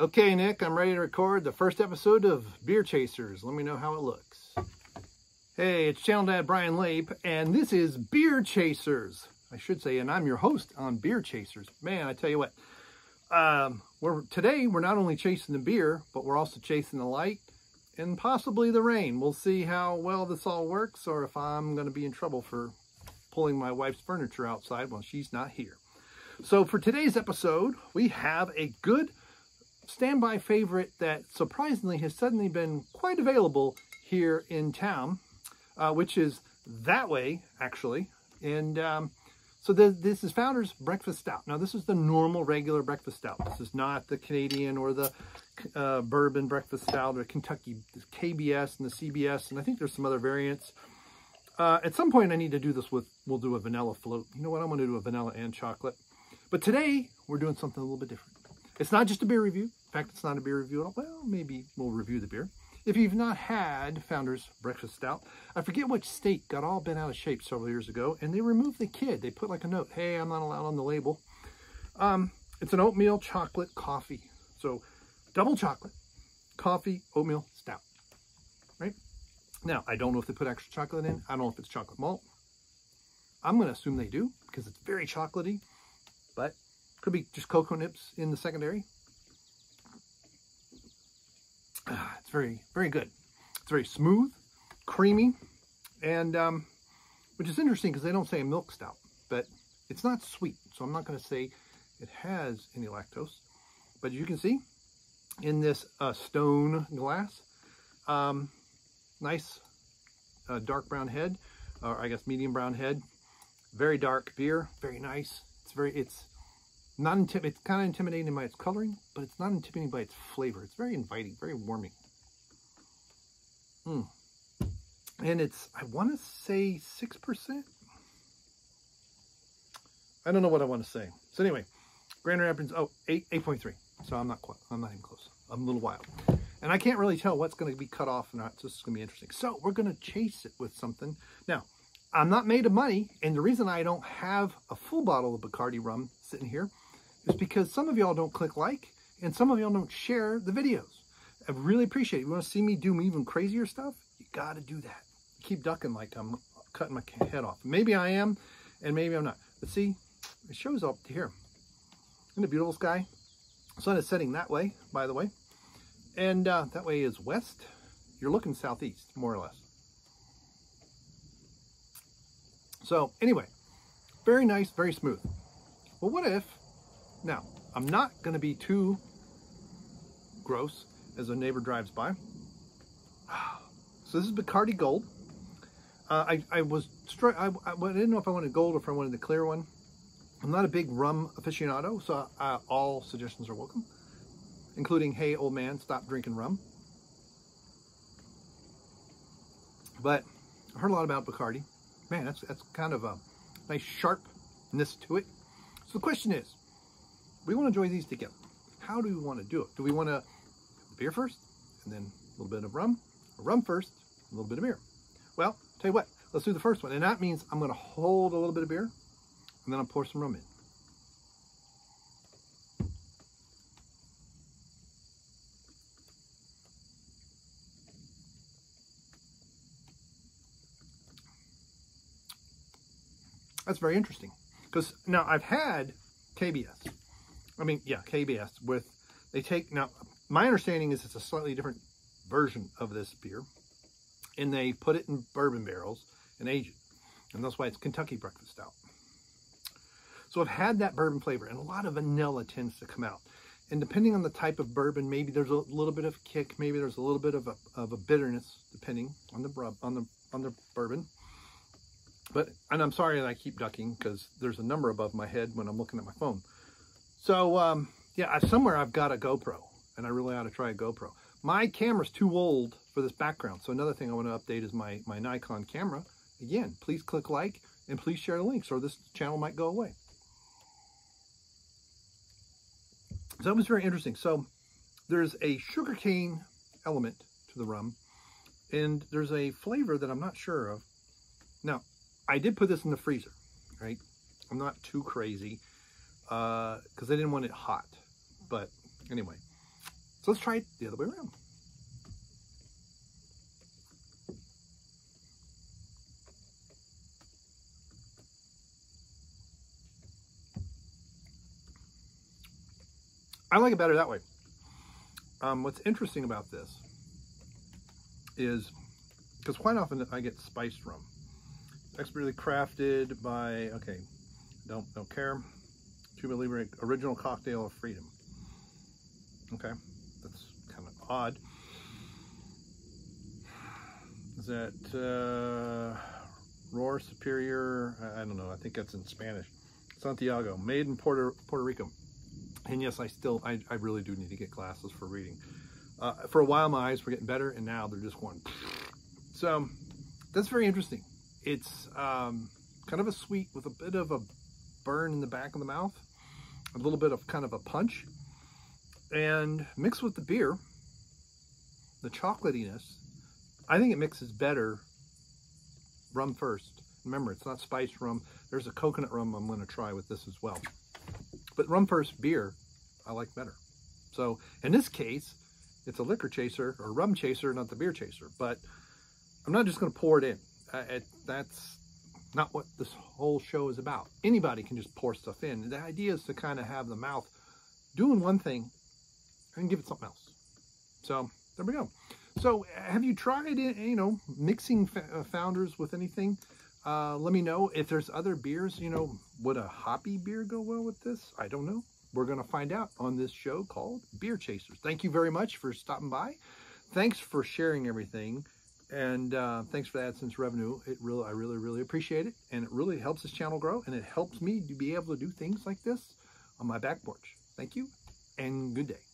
Okay, Nick, I'm ready to record the first episode of Beer Chasers. Let me know how it looks. Hey, it's Channel Dad Bryon Lape, and this is Beer Chasers. I should say, and I'm your host on Beer Chasers. Man, I tell you what, today we're not only chasing the beer, but we're also chasing the light and possibly the rain. We'll see how well this all works, or if I'm going to be in trouble for pulling my wife's furniture outside while she's not here. So for today's episode, we have a good standby favorite that surprisingly has suddenly been quite available here in town, which is That Way, actually. And so this is Founder's Breakfast Stout. Now, this is the normal, regular breakfast stout. This is not the Canadian or the bourbon breakfast stout or Kentucky KBS and the CBS, and I think there's some other variants. At some point, I need to do this we'll do a vanilla float. You know what? I'm going to do a vanilla and chocolate. But today, we're doing something a little bit different. It's not just a beer review. In fact, it's not a beer review at all. Well, maybe we'll review the beer. If you've not had Founder's Breakfast Stout, I forget which state got all bent out of shape several years ago, and they removed the kid. They put like a note, hey, I'm not allowed on the label. It's an oatmeal chocolate coffee. So double chocolate, coffee, oatmeal, stout, right? Now, I don't know if they put extra chocolate in. I don't know if it's chocolate malt. I'm going to assume they do because it's very chocolatey, but could be just cocoa nips in the secondary. It's very, very good. It's very smooth, creamy, and which is interesting because they don't say a milk stout, but it's not sweet. So I'm not going to say it has any lactose. But you can see in this stone glass, nice dark brown head, or I guess medium brown head. Very dark beer, very nice. It's kind of intimidating by its coloring, but it's not intimidating by its flavor. It's very inviting, very warming. And it's, I want to say 6%. I don't know what I want to say. So anyway, Grand Rapids, 8.3. So I'm not even close. I'm a little wild. And I can't really tell what's going to be cut off or not. So this is going to be interesting. So we're going to chase it with something. Now, I'm not made of money. And the reason I don't have a full bottle of Bacardí rum sitting here is because some of y'all don't click like, and some of y'all don't share the videos. I really appreciate it. You want to see me do even crazier stuff? You got to do that. Keep ducking like I'm cutting my head off. Maybe I am, and maybe I'm not. But see, it shows up to here. Isn't it beautiful sky? Sun is setting that way, by the way. And that way is west. You're looking southeast, more or less. So anyway, very nice, very smooth. Well, what if, now, I'm not going to be too gross as a neighbor drives by. So this is Bacardí Gold. I didn't know if I wanted gold or if I wanted the clear one. I'm not a big rum aficionado, so all suggestions are welcome, including, hey, old man, stop drinking rum. But I heard a lot about Bacardí. Man, that's kind of a nice sharpness to it. So the question is, we want to enjoy these together. How do we want to do it? Do we want to beer first, and then a little bit of rum, or rum first, a little bit of beer? Well, tell you what, let's do the first one. And that means I'm going to hold a little bit of beer, and then I'll pour some rum in. That's very interesting. Because now I've had KBS. I mean, yeah, KBS with, they take, now my understanding is it's a slightly different version of this beer. And they put it in bourbon barrels and age it. And that's why it's Kentucky Breakfast Stout. So I've had that bourbon flavor, and a lot of vanilla tends to come out. And depending on the type of bourbon, maybe there's a little bit of kick, maybe there's a little bit of a bitterness, depending on the bourbon. And I'm sorry that I keep ducking because there's a number above my head when I'm looking at my phone. So yeah, somewhere I've got a GoPro, and I really ought to try a GoPro. My camera's too old for this background. So another thing I want to update is my Nikon camera. Again, please click like and please share the links, or this channel might go away. So that was very interesting. So there's a sugarcane element to the rum, and there's a flavor that I'm not sure of. Now, I did put this in the freezer, right? I'm not too crazy because I didn't want it hot. But anyway, So let's try it the other way around. I like it better that way. What's interesting about this is, because quite often I get spiced rum. Expertly crafted by, okay, don't care. Cuba Libre Original Cocktail of Freedom. Okay, that's kind of odd. Is that Roar Superior? I don't know. I think that's in Spanish. Santiago, made in Puerto Rico. And yes, I really do need to get glasses for reading. For a while, my eyes were getting better, and now they're just going. So that's very interesting. It's kind of a sweet with a bit of a burn in the back of the mouth, a little bit of kind of a punch, and mixed with the beer, the chocolatiness. I think it mixes better rum first. Remember, it's not spiced rum. There's a coconut rum I'm going to try with this as well. But rum first, beer, I like better. So in this case, it's a liquor chaser or rum chaser, not the beer chaser. But I'm not just going to pour it in. That's not what this whole show is about. Anybody can just pour stuff in. The idea is to kind of have the mouth doing one thing and give it something else. So there we go. So have you tried, you know, mixing founders with anything? Let me know if there's other beers. You know, would a hoppy beer go well with this? I don't know. We're going to find out on this show called Beer Chasers. Thank you very much for stopping by. Thanks for sharing everything. And thanks for the AdSense revenue. I really appreciate it. And it really helps this channel grow. And it helps me to be able to do things like this on my back porch. Thank you and good day.